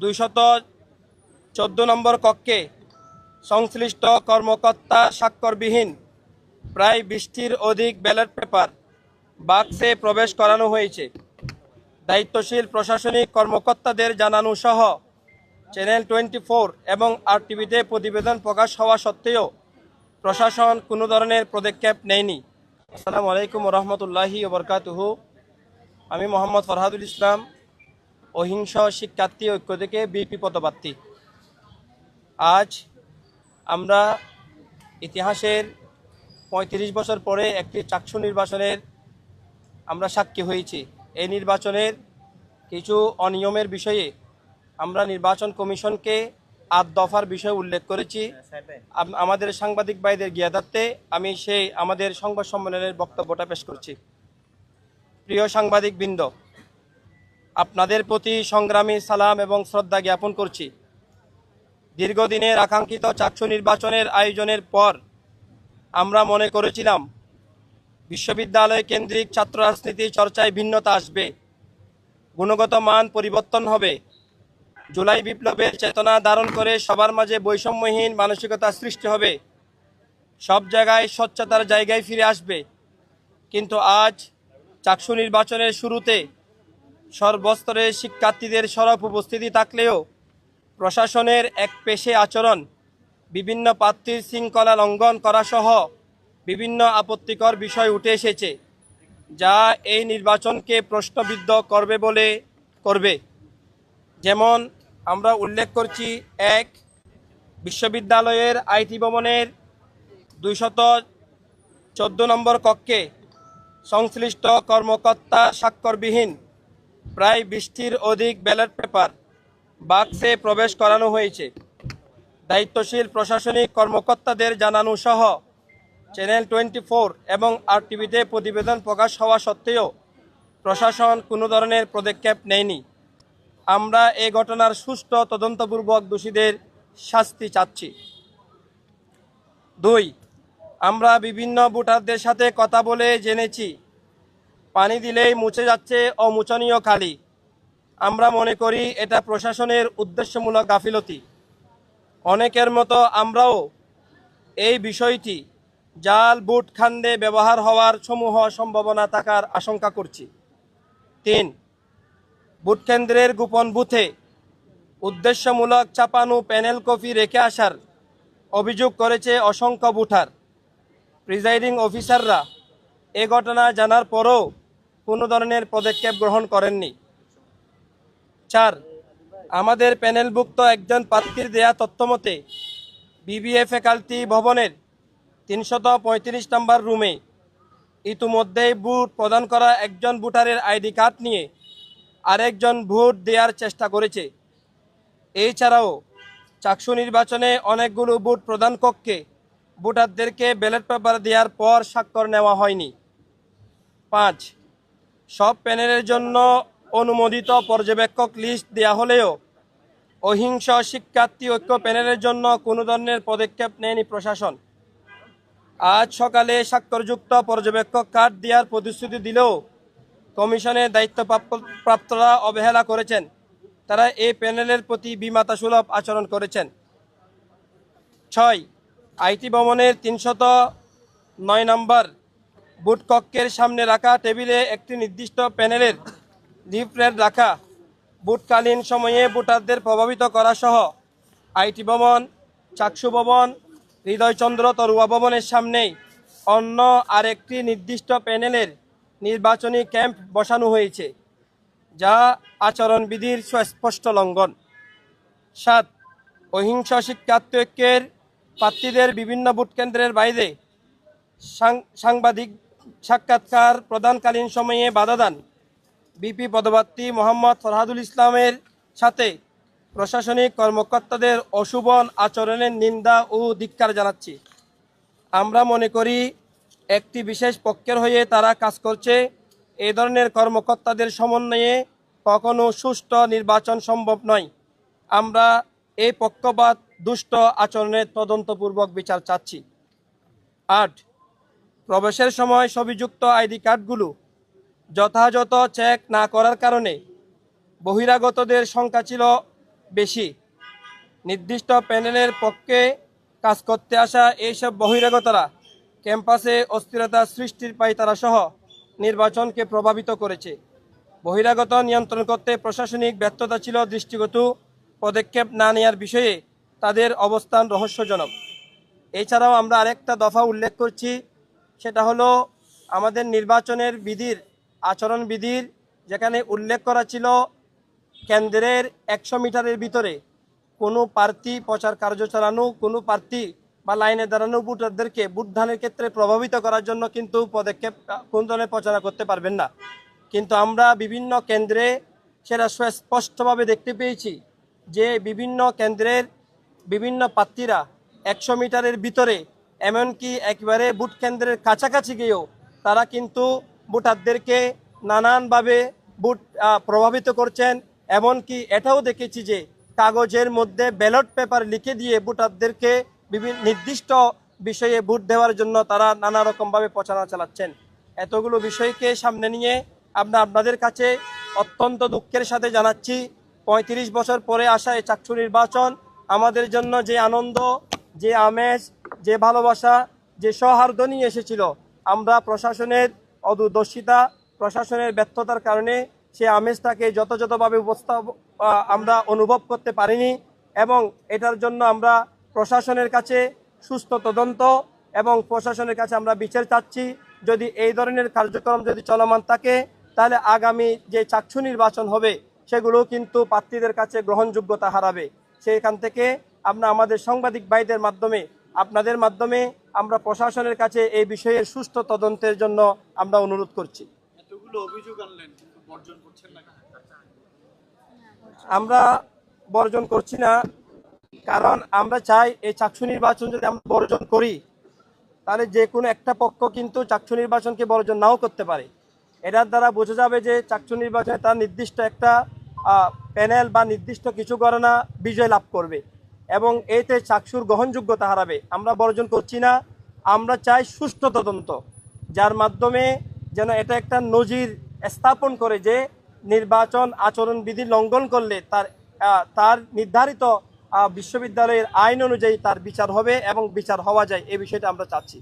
214 নম্বর কক্ষে সংশ্লিষ্ট কর্মকর্তা স্বাক্ষরবিহীন প্রায় 20টির অধিক ব্যালট পেপার বাক্সে প্রবেশ করানো হয়েছে। দায়িত্বশীল প্রশাসনিক কর্মকর্তাদের জানানো সহ চ্যানেল 24 এবং আরটিভিতে প্রতিবেদন প্রকাশ হওয়া সত্ত্বেও প্রশাসন কোনো ধরনের পদক্ষেপ নেয়নি। আসসালামু আলাইকুম রহমতুল্লাহি ওবরকাতুহু। আমি মোহাম্মদ ফরহাদুল ইসলাম, অহিংস শিক্ষার্থী ঐক্য থেকে বিপি পদপ্রার্থী। আজ আমরা ইতিহাসের 35 বছর পরে একটি চাকসু নির্বাচনের আমরা সাক্ষী হয়েছি। এই নির্বাচনের কিছু অনিয়মের বিষয়ে আমরা নির্বাচন কমিশনকে 8 দফার বিষয় উল্লেখ করেছি। আমাদের সাংবাদিক ভাইদের জ্ঞাতার্থে আমি আমাদের সংবাদ সম্মেলনের বক্তব্যটা পেশ করছি। প্রিয় সাংবাদিকবৃন্দ, আপনাদের প্রতি সংগ্রামী সালাম এবং শ্রদ্ধা জ্ঞাপন করছি। দীর্ঘদিনের আকাঙ্ক্ষিত চাকসু নির্বাচনের আয়োজনের পর আমরা মনে করেছিলাম বিশ্ববিদ্যালয় কেন্দ্রিক ছাত্র রাজনীতি চর্চায় ভিন্নতা আসবে, গুণগত মান পরিবর্তন হবে, জুলাই বিপ্লবের চেতনা ধারণ করে সবার মাঝে বৈষম্যহীন মানসিকতা সৃষ্টি হবে, সব জায়গায় স্বচ্ছতার জায়গায় ফিরে আসবে। কিন্তু আজ চাকসু নির্বাচনের শুরুতে সর্বস্তরের শিক্ষার্থীদের সরব উপস্থিতি থাকলেও প্রশাসনের একপেশে আচরণ, বিভিন্ন প্রার্থীর শৃঙ্খলা লঙ্ঘন করা সহ বিভিন্ন আপত্তিকর বিষয় উঠে এসেছে, যা এই নির্বাচনকে প্রশ্নবিদ্ধ করবে। যেমন আমরা উল্লেখ করছি, 1. বিশ্ববিদ্যালয়ের আইটি ভবনের 214 নম্বর কক্ষে সংশ্লিষ্ট কর্মকর্তা স্বাক্ষরবিহীন প্রায় 20টির অধিক ব্যালট পেপার বাক্সে প্রবেশ করানো হয়েছে। দায়িত্বশীল প্রশাসনিক কর্মকর্তাদের জানানো সহ চ্যানেল 24 এবং আরটিভিতে প্রতিবেদন প্রকাশ হওয়া সত্ত্বেও প্রশাসন কোনো ধরনের পদক্ষেপ নেয়নি। আমরা এই ঘটনার সুষ্ঠু তদন্তপূর্বক দোষীদের শাস্তি চাচ্ছি। 2. আমরা বিভিন্ন ভোটারদের সাথে কথা বলে জেনেছি, পানি দিলেই মুছে যাচ্ছে অমোচনীয় খালি। আমরা মনে করি এটা প্রশাসনের উদ্দেশ্যমূলক গাফিলতি। অনেকের মতো আমরাও এই বিষয়টি জাল ভোট খান্দে ব্যবহার হওয়ার সমূহ সম্ভাবনা থাকার আশঙ্কা করছি। 3. ভোট কেন্দ্রের গোপন বুথে উদ্দেশ্যমূলক ছাপানো প্যানেল কপি রেখে আসার অভিযোগ করেছে অসংখ্য ভোটার। প্রিজাইডিং অফিসাররা এ ঘটনা জানার পরও কোনো ধরনের পদক্ষেপ গ্রহণ করেননি। 4. আমাদের প্যানেলভুক্ত একজন প্রার্থীর দেয়া তথ্যমতে বিবিএ ফ্যাকাল্টি ভবনের 335 নম্বর রুমে ইতিমধ্যেই ভোট প্রদান করা একজন ভোটারের আইডি কার্ড নিয়ে আরেকজন ভোট দেওয়ার চেষ্টা করেছে। এছাড়াও চাকসু নির্বাচনে অনেকগুলো ভোট প্রদান কক্ষে ভোটারদেরকে ব্যালট পেপার দেওয়ার পর স্বাক্ষর নেওয়া হয়নি। 5. সব প্যানেলের জন্য অনুমোদিত পর্যবেক্ষক লিস্ট দেওয়া হলেও অহিংস শিক্ষার্থী ঐক্য প্যানেলের জন্য কোনো ধরনের পদক্ষেপ নেয়নি প্রশাসন। আজ সকালে স্বাক্ষরযুক্ত পর্যবেক্ষক কার্ড দেওয়ার প্রতিশ্রুতি দিলেও কমিশনের দায়িত্বপ্রাপ্তরা অবহেলা করেছেন। তারা এই প্যানেলের প্রতি বিমাতাসুলভ আচরণ করেছেন। 6. আইটি ভবনের 309 নম্বর ভোট কক্ষের সামনে রাখা টেবিলে একটি নির্দিষ্ট প্যানেলের লিফলেট রাখা ভোটকালীন সময়ে ভোটারদের প্রভাবিত করা সহ আইটি ভবন, চাকসু ভবন, হৃদয়চন্দ্র তরুয়া ভবনের সামনেই অন্য আরেকটি নির্দিষ্ট প্যানেলের নির্বাচনী ক্যাম্প বসানো হয়েছে, যা আচরণবিধির সুস্পষ্ট লঙ্ঘন। 7. অহিংস শিক্ষার্থী ঐক্যের প্রার্থীদের বিভিন্ন ভোট কেন্দ্রের বাইরে সাংবাদিক সাক্ষাৎকার প্রদানকালীন সময়ে বাধা দান বিপি পদপ্রার্থী মোহাম্মদ ফরহাদুল ইসলামের সাথে প্রশাসনিক কর্মকর্তাদের অশুভ আচরণের নিন্দা ও ধিক্কার জানাচ্ছি। আমরা মনে করি একটি বিশেষ পক্ষের হয়ে তারা কাজ করছে। এই ধরনের কর্মকর্তাদের সমন্বয়ে কখনো সুষ্ঠু নির্বাচন সম্ভব নয়। আমরা এই পক্ষপাত দুষ্ট আচরণের তদন্তপূর্বক বিচার চাচ্ছি। 8. প্রবেশের সময় ছবিযুক্ত আইডি কার্ডগুলো যথাযথ চেক না করার কারণে বহিরাগতদের সংখ্যা ছিল বেশি। নির্দিষ্ট প্যানেলের পক্ষে কাজ করতে আসা এইসব বহিরাগতরা ক্যাম্পাসে অস্থিরতা সৃষ্টির পায়তারা সহ নির্বাচনকে প্রভাবিত করেছে। বহিরাগত নিয়ন্ত্রণ করতে প্রশাসনিক ব্যর্থতা ছিল দৃষ্টিগত পদক্ষেপ না নেওয়ার বিষয়ে তাদের অবস্থান রহস্যজনক। এছাড়াও আমরা আরেকটা দফা উল্লেখ করছি, সেটা হলো আমাদের নির্বাচনের বিধির আচরণবিধির যেখানে উল্লেখ করা ছিল কেন্দ্রের 100 মিটারের ভিতরে কোনো প্রার্থী প্রচার কার্য চালানো, কোনো প্রার্থী বা লাইনে দাঁড়ানো ভোটারদেরকে ভোটদানের ক্ষেত্রে প্রভাবিত করার জন্য কিন্তু পদক্ষেপ কোন ধরনের প্রচারণা করতে পারবেন না। কিন্তু আমরা বিভিন্ন কেন্দ্রে সেটা স্পষ্টভাবে দেখতে পেয়েছি যে বিভিন্ন কেন্দ্রের বিভিন্ন প্রার্থীরা 100 মিটারের ভিতরে এমনকি একেবারে ভোট কেন্দ্রের কাছাকাছি গিয়েও তারা কিন্তু ভোটারদেরকে নানানভাবে ভোট প্রভাবিত করছেন। এমনকি এটাও দেখেছি যে কাগজের মধ্যে ব্যালট পেপার লিখে দিয়ে ভোটারদেরকে বিভিন্ন নির্দিষ্ট বিষয়ে ভোট দেওয়ার জন্য তারা নানা রকমভাবে প্রচারণা চালাচ্ছেন। এতগুলো বিষয়কে সামনে নিয়ে আমরা আপনাদের কাছে অত্যন্ত দুঃখের সাথে জানাচ্ছি 35 বছর পরে আসা এই চাকসু নির্বাচন আমাদের জন্য যে আনন্দ, যে আমেজ, যে ভালোবাসা, যে সৌহার্দ্য নিয়ে এসেছিল, আমরা প্রশাসনের অদূরদর্শিতা, প্রশাসনের ব্যর্থতার কারণে সে আমেজটাকে যথাযথভাবে আমরা অনুভব করতে পারিনি। এবং এটার জন্য আমরা প্রশাসনের কাছে সুস্থ তদন্ত এবং প্রশাসনের কাছে আমরা বিচার চাচ্ছি। যদি এই ধরনের কার্যক্রম যদি চলমান থাকে তাহলে আগামী যে চাকসু নির্বাচন হবে সেগুলো কিন্তু প্রার্থীদের কাছে গ্রহণযোগ্যতা হারাবে। সেইখান থেকে আমরা আমাদের সাংবাদিক ভাইদের মাধ্যমে, আপনাদের মাধ্যমে আমরা প্রশাসনের কাছে এই বিষয়ের সুষ্ঠু তদন্তের জন্য আমরা অনুরোধ করছি। এতগুলো অভিযোগ আনলেন, কিন্তু বর্জন করছেন না? আমরা বর্জন করছি না, কারণ আমরা চাই এই চাকসু নির্বাচন যদি আমরা বর্জন করি তাহলে যে কোনো একটা পক্ষ কিন্তু চাকসু নির্বাচনকে বর্জন নাও করতে পারে। এটার দ্বারা বোঝা যাবে যে চাকসু নির্বাচনে তার নির্দিষ্ট একটা প্যানেল বা নির্দিষ্ট কিছু গণনা বিজয় লাভ করবে এবং এতে চাকসুর গ্রহণযোগ্যতা হারাবে। আমরা বর্জন করছি না, আমরা চাই সুষ্ঠু তদন্ত, যার মাধ্যমে যেন এটা একটা নজির স্থাপন করে যে নির্বাচন আচরণবিধি লঙ্ঘন করলে তার নির্ধারিত বিশ্ববিদ্যালয়ের আইন অনুযায়ী তার বিচার হবে এবং বিচার হওয়া যায়, এই বিষয়টা আমরা চাচ্ছি।